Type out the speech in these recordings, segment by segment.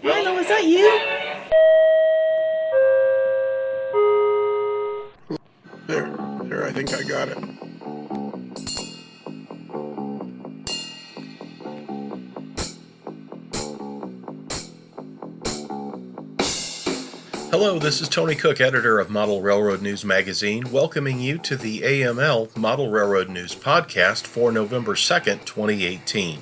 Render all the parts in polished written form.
Milo, is that you? There, I think I got it. Hello, this is Tony Cook, editor of Model Railroad News Magazine, welcoming you to the AML Model Railroad News podcast for November 2nd, 2018.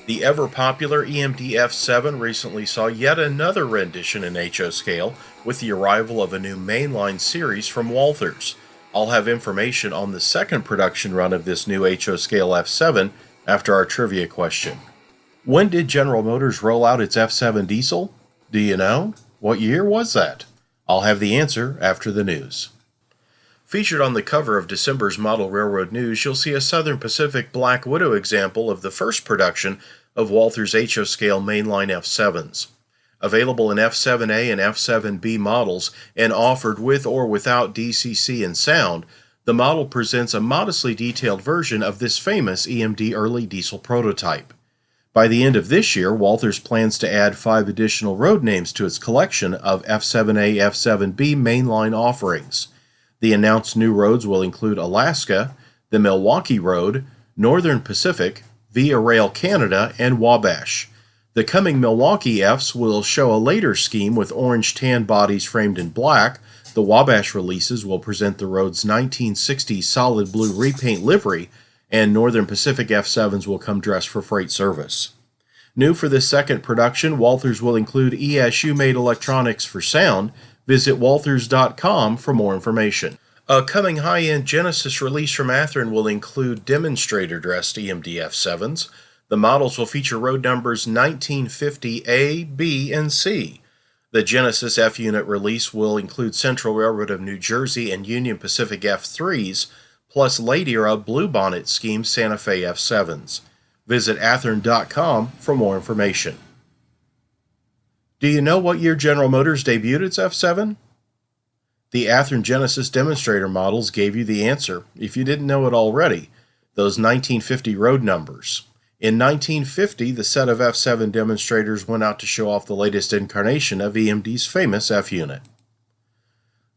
The ever-popular EMD F-7 recently saw yet another rendition in HO scale with the arrival of a new mainline series from Walthers. I'll have information on the second production run of this new HO scale F-7 after our trivia question. When did General Motors roll out its F-7 diesel? Do you know? What year was that? I'll have the answer after the news. Featured on the cover of December's Model Railroad News, you'll see a Southern Pacific Black Widow example of the first production of Walthers HO scale mainline F-7s. Available in F-7A and F-7B models and offered with or without DCC and sound, the model presents a modestly detailed version of this famous EMD early diesel prototype. By the end of this year, Walthers plans to add 5 additional road names to its collection of F-7A, F-7B mainline offerings. The announced new roads will include Alaska, the Milwaukee Road, Northern Pacific, Via Rail Canada, and Wabash. The coming Milwaukee Fs will show a later scheme with orange tan bodies framed in black. The Wabash releases will present the road's 1960s solid blue repaint livery, and Northern Pacific F-7s will come dressed for freight service. New for this second production, Walthers will include ESU-made electronics for sound. Visit walthers.com for more information. A coming high-end Genesis release from Athearn will include demonstrator-dressed EMD F-7s. The models will feature road numbers 1950 A, B, and C. The Genesis F-Unit release will include Central Railroad of New Jersey and Union Pacific F-3s, plus late-era Bluebonnet scheme Santa Fe F-7s. Visit Athearn.com for more information. Do you know what year General Motors debuted its F-7? The Athearn Genesis demonstrator models gave you the answer, if you didn't know it already, those 1950 road numbers. In 1950, the set of F-7 demonstrators went out to show off the latest incarnation of EMD's famous F-Unit.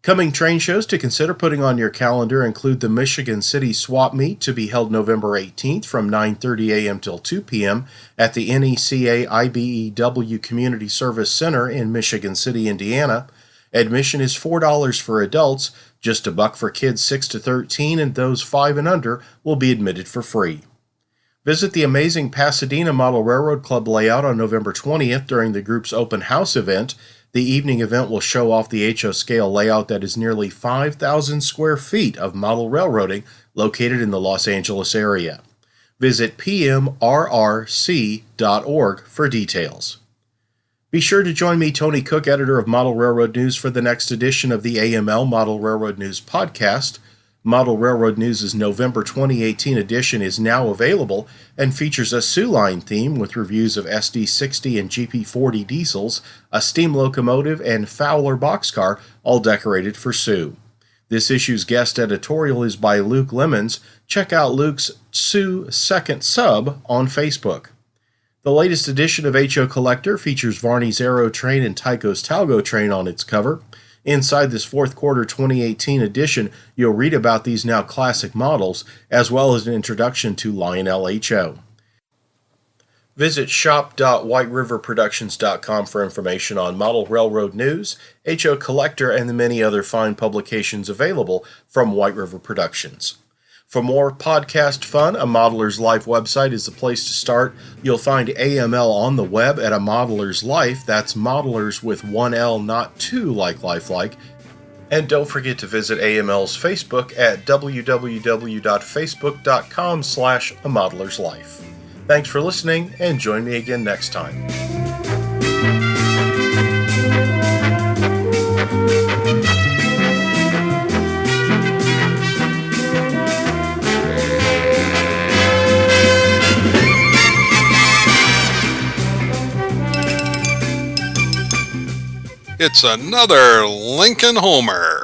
Coming train shows to consider putting on your calendar include the Michigan City Swap Meet to be held November 18th from 9:30 a.m. till 2 p.m. at the NECA IBEW Community Service Center in Michigan City, Indiana. Admission is $4 for adults, just $1 for kids 6 to 13, and those 5 and under will be admitted for free. Visit the amazing Pasadena Model Railroad Club layout on November 20th during the group's open house event. The evening event will show off the HO scale layout that is nearly 5,000 square feet of model railroading located in the Los Angeles area. Visit pmrrc.org for details. Be sure to join me, Tony Cook, editor of Model Railroad News, for the next edition of the AML Model Railroad News podcast. Model Railroad News' November 2018 edition is now available and features a Sioux Line theme with reviews of SD60 and GP40 diesels, a steam locomotive, and Fowler boxcar, all decorated for Sioux. This issue's guest editorial is by Luke Lemons. Check out Luke's Sioux Second Sub on Facebook. The latest edition of HO Collector features Varney's Aero Train and Tyco's Talgo Train on its cover. Inside this fourth quarter 2018 edition, you'll read about these now classic models, as well as an introduction to Lionel HO. Visit shop.whiteriverproductions.com for information on Model Railroad News, HO Collector, and the many other fine publications available from White River Productions. For more podcast fun, A Modeler's Life website is the place to start. You'll find AML on the web at A Modeler's Life. That's modelers with one L, not two, like lifelike. And don't forget to visit AML's Facebook at www.facebook.com/A Modeler's Life. Thanks for listening, and join me again next time. It's another Lincoln Homer.